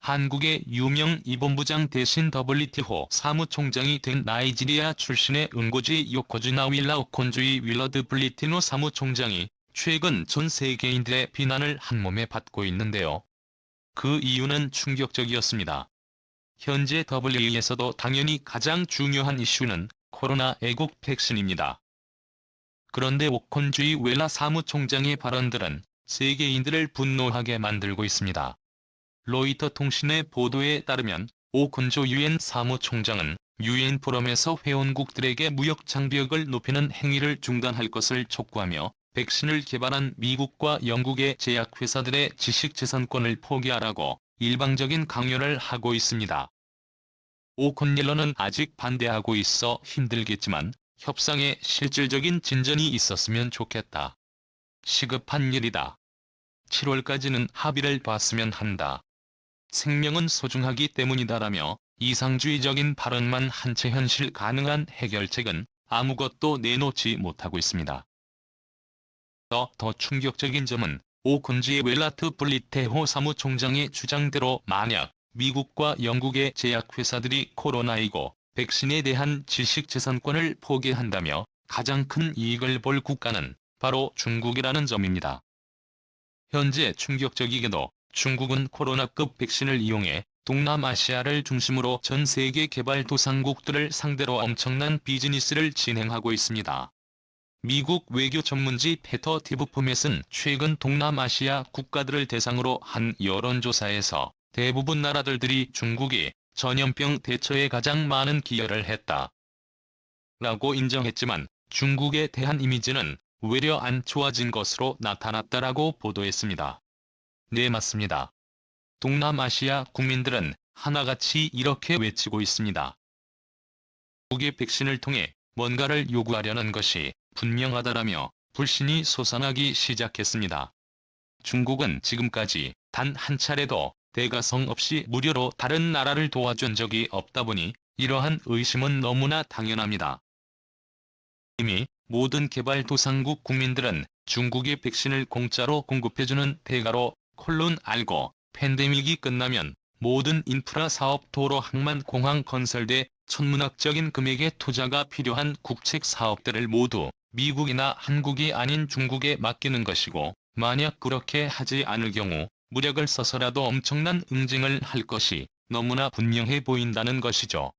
한국의 유명 이본부장 대신 WTO 사무총장이 된 나이지리아 출신의 응고지 요코즈나 윌라 오콘주이 윌러드 블리티노 사무총장이 최근 전 세계인들의 비난을 한몸에 받고 있는데요. 그 이유는 충격적이었습니다. 현재 WE에서도 당연히 가장 중요한 이슈는 코로나 애국 백신입니다. 그런데 오콘주이 웰라 사무총장의 발언들은 세계인들을 분노하게 만들고 있습니다. 로이터 통신의 보도에 따르면 오콘조 유엔 사무총장은 유엔 포럼에서 회원국들에게 무역 장벽을 높이는 행위를 중단할 것을 촉구하며 백신을 개발한 미국과 영국의 제약회사들의 지식재산권을 포기하라고 일방적인 강요를 하고 있습니다. 오콘일러는 아직 반대하고 있어 힘들겠지만 협상에 실질적인 진전이 있었으면 좋겠다. 시급한 일이다. 7월까지는 합의를 봤으면 한다. 생명은 소중하기 때문이다라며 이상주의적인 발언만 한 채 현실 가능한 해결책은 아무것도 내놓지 못하고 있습니다. 더 충격적인 점은 오콘주이 웰라트 블리테호 사무총장의 주장대로 만약 미국과 영국의 제약회사들이 코로나19 백신에 대한 지식재산권을 포기한다며 가장 큰 이익을 볼 국가는 바로 중국이라는 점입니다. 현재 충격적이게도 중국은 코로나급 백신을 이용해 동남아시아를 중심으로 전 세계 개발도상국들을 상대로 엄청난 비즈니스를 진행하고 있습니다. 미국 외교 전문지 페터 티브포맷은 최근 동남아시아 국가들을 대상으로 한 여론조사에서 대부분 나라들이 중국이 전염병 대처에 가장 많은 기여를 했다. 라고 인정했지만 중국에 대한 이미지는 외려 안 좋아진 것으로 나타났다라고 보도했습니다. 네, 맞습니다. 동남아시아 국민들은 하나같이 이렇게 외치고 있습니다. 중국의 백신을 통해 뭔가를 요구하려는 것이 분명하다라며 불신이 솟아나기 시작했습니다. 중국은 지금까지 단 한 차례도 대가성 없이 무료로 다른 나라를 도와준 적이 없다 보니 이러한 의심은 너무나 당연합니다. 이미 모든 개발도상국 국민들은 중국의 백신을 공짜로 공급해주는 대가로 알고 팬데믹이 끝나면 모든 인프라 사업 도로 항만 공항 건설 대 천문학적인 금액의 투자가 필요한 국책 사업들을 모두 미국이나 한국이 아닌 중국에 맡기는 것이고 만약 그렇게 하지 않을 경우 무력을 써서라도 엄청난 응징을 할 것이 너무나 분명해 보인다는 것이죠.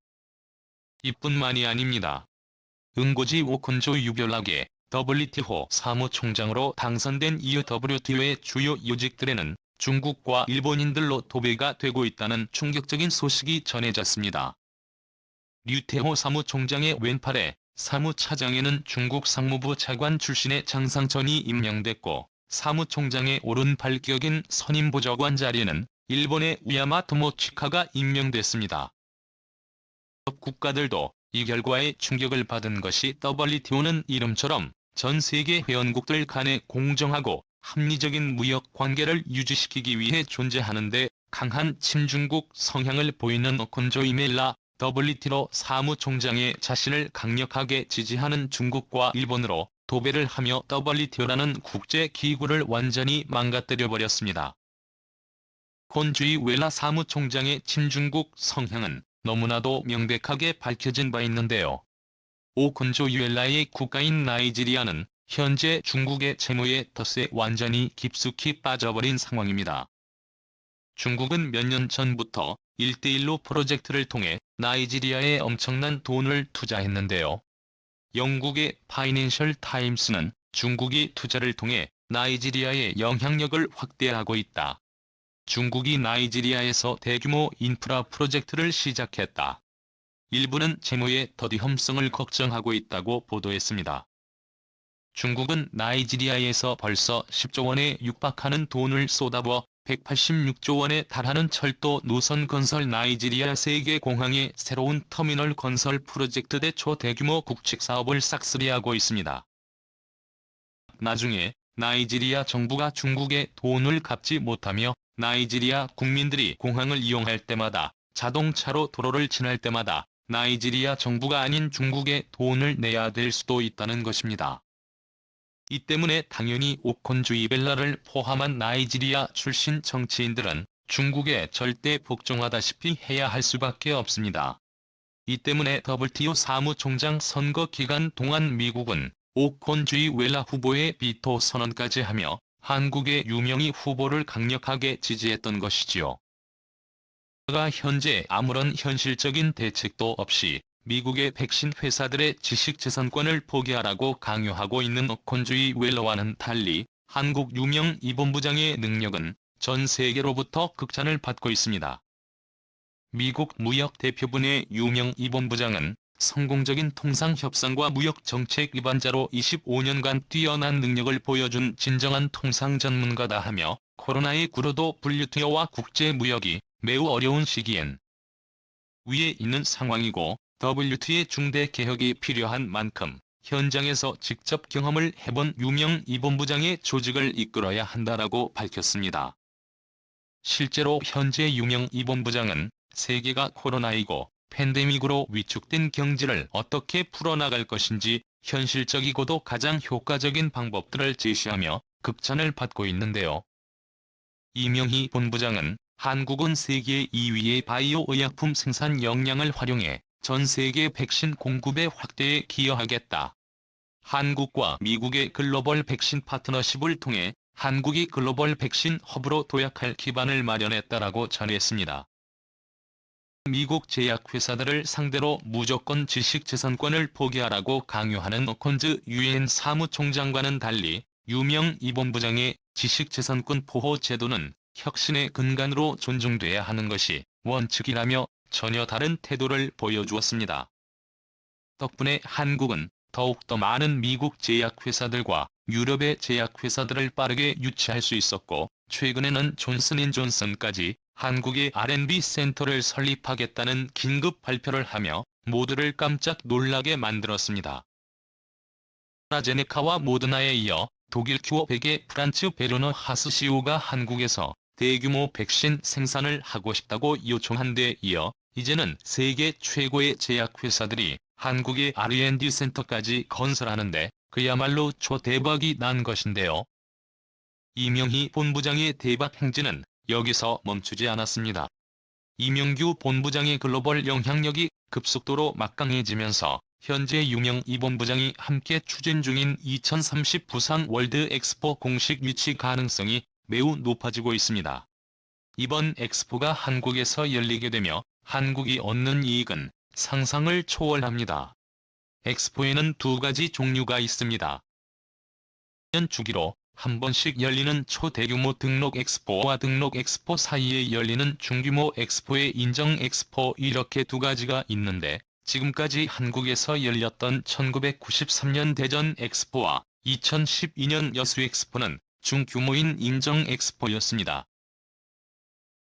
이뿐만이 아닙니다. 응고지 오콘조 유별나게 WTO 사무총장으로 당선된 이후 WTO의 주요 요직들에는 중국과 일본인들로 도배가 되고 있다는 충격적인 소식이 전해졌습니다. 류태호 사무총장의 왼팔에 사무차장에는 중국 상무부 차관 출신의 장상천이 임명됐고 사무총장의 오른팔 격인 선임보좌관 자리에는 일본의 우야마 토모치카가 임명됐습니다. 국가들도 이 결과에 충격을 받은 것이 WTO는 이름처럼 전 세계 회원국들 간의 공정하고 합리적인 무역 관계를 유지시키기 위해 존재하는데 강한 친중국 성향을 보이는 오콘조 이멜라 WTO 사무총장의 자신을 강력하게 지지하는 중국과 일본으로 도배를 하며 WTO라는 국제기구를 완전히 망가뜨려버렸습니다. 오콘주이 웰라 사무총장의 친중국 성향은 너무나도 명백하게 밝혀진 바 있는데요. 오콘조 웰라의 국가인 나이지리아는 현재 중국의 채무의 덫에 완전히 깊숙이 빠져버린 상황입니다. 중국은 몇 년 전부터 1대1로 프로젝트를 통해 나이지리아에 엄청난 돈을 투자했는데요. 영국의 파이낸셜 타임스는 중국이 투자를 통해 나이지리아의 영향력을 확대하고 있다. 중국이 나이지리아에서 대규모 인프라 프로젝트를 시작했다. 일부는 채무의 더디험성을 걱정하고 있다고 보도했습니다. 중국은 나이지리아에서 벌써 10조 원에 육박하는 돈을 쏟아부어 186조 원에 달하는 철도 노선 건설 나이지리아 세계 공항의 새로운 터미널 건설 프로젝트 대 초대규모 국책 사업을 싹쓸이하고 있습니다. 나중에 나이지리아 정부가 중국에 돈을 갚지 못하며 나이지리아 국민들이 공항을 이용할 때마다 자동차로 도로를 지날 때마다 나이지리아 정부가 아닌 중국에 돈을 내야 될 수도 있다는 것입니다. 이 때문에 당연히 오콘주이 벨라를 포함한 나이지리아 출신 정치인들은 중국에 절대 복종하다시피 해야 할 수밖에 없습니다. 이 때문에 WTO 사무총장 선거 기간 동안 미국은 오콘주이웰라 후보의 비토 선언까지 하며 한국의 유명희 후보를 강력하게 지지했던 것이지요. 그가 현재 아무런 현실적인 대책도 없이 미국의 백신 회사들의 지식재산권을 포기하라고 강요하고 있는 오콘주이웰라와는 달리 한국 유명희 본부장의 능력은 전 세계로부터 극찬을 받고 있습니다. 미국 무역대표부의 유명희 본부장은 성공적인 통상협상과 무역정책 위반자로 25년간 뛰어난 능력을 보여준 진정한 통상 전문가다 하며 코로나19로도 WTO와 국제무역이 매우 어려운 시기엔 위에 있는 상황이고 WTO의 중대 개혁이 필요한 만큼 현장에서 직접 경험을 해본 유명희 본부장의 조직을 이끌어야 한다라고 밝혔습니다. 실제로 현재 유명희 본부장은 세계가 코로나19 팬데믹으로 위축된 경제를 어떻게 풀어나갈 것인지 현실적이고도 가장 효과적인 방법들을 제시하며 극찬을 받고 있는데요. 유명희 본부장은 한국은 세계 2위의 바이오 의약품 생산 역량을 활용해 전 세계 백신 공급의 확대에 기여하겠다. 한국과 미국의 글로벌 백신 파트너십을 통해 한국이 글로벌 백신 허브로 도약할 기반을 마련했다라고 전했습니다. 미국 제약회사들을 상대로 무조건 지식재산권을 포기하라고 강요하는 오콘즈 유엔 사무총장과는 달리 유명희 본부장의 지식재산권 보호 제도는 혁신의 근간으로 존중돼야 하는 것이 원칙이라며 전혀 다른 태도를 보여주었습니다. 덕분에 한국은 더욱더 많은 미국 제약회사들과 유럽의 제약회사들을 빠르게 유치할 수 있었고 최근에는 존슨앤존슨까지 한국의 R&D 센터를 설립하겠다는 긴급 발표를 하며 모두를 깜짝 놀라게 만들었습니다. 아스트라제네카와 모더나에 이어 독일 큐어백의 프란츠 베르너 하스시오가 한국에서 대규모 백신 생산을 하고 싶다고 요청한 데 이어 이제는 세계 최고의 제약회사들이 한국의 R&D 센터까지 건설하는데 그야말로 초대박이 난 것인데요. 유명희 본부장의 대박 행진은 여기서 멈추지 않았습니다. 이명규 본부장의 글로벌 영향력이 급속도로 막강해지면서 현재 유명희 본부장이 함께 추진 중인 2030 부산 월드 엑스포 공식 유치 가능성이 매우 높아지고 있습니다. 이번 엑스포가 한국에서 열리게 되며 한국이 얻는 이익은 상상을 초월합니다. 엑스포에는 두 가지 종류가 있습니다. 년 주기로 한 번씩 열리는 초대규모 등록 엑스포와 등록 엑스포 사이에 열리는 중규모 엑스포의 인정 엑스포 이렇게 두 가지가 있는데 지금까지 한국에서 열렸던 1993년 대전 엑스포와 2012년 여수 엑스포는 중규모인 인정 엑스포였습니다.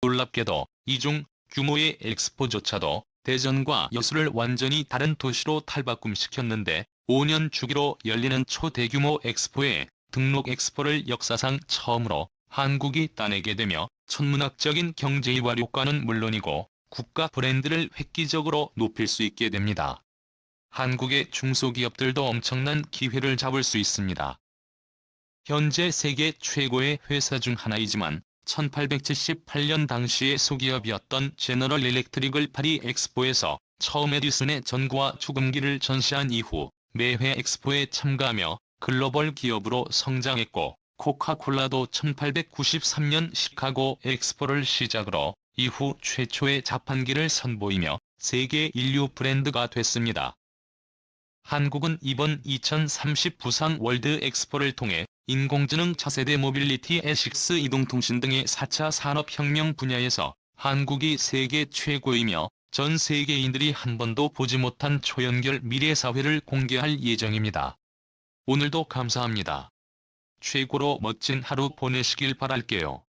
놀랍게도 이중 규모의 엑스포조차도 대전과 여수를 완전히 다른 도시로 탈바꿈시켰는데 5년 주기로 열리는 초대규모 엑스포에 등록 엑스포를 역사상 처음으로 한국이 따내게 되며 천문학적인 경제이활 효과는 물론이고 국가 브랜드를 획기적으로 높일 수 있게 됩니다. 한국의 중소기업들도 엄청난 기회를 잡을 수 있습니다. 현재 세계 최고의 회사 중 하나이지만 1878년 당시의 소기업이었던 제너럴 일렉트릭을 파리 엑스포에서 처음 에디슨의 전구와 초금기를 전시한 이후 매회 엑스포에 참가하며 글로벌 기업으로 성장했고 코카콜라도 1893년 시카고 엑스포를 시작으로 이후 최초의 자판기를 선보이며 세계 인류 브랜드가 됐습니다. 한국은 이번 2030 부산 월드 엑스포를 통해 인공지능 차세대 모빌리티 에식스 이동통신 등의 4차 산업혁명 분야에서 한국이 세계 최고이며 전 세계인들이 한 번도 보지 못한 초연결 미래사회를 공개할 예정입니다. 오늘도 감사합니다. 최고로 멋진 하루 보내시길 바랄게요.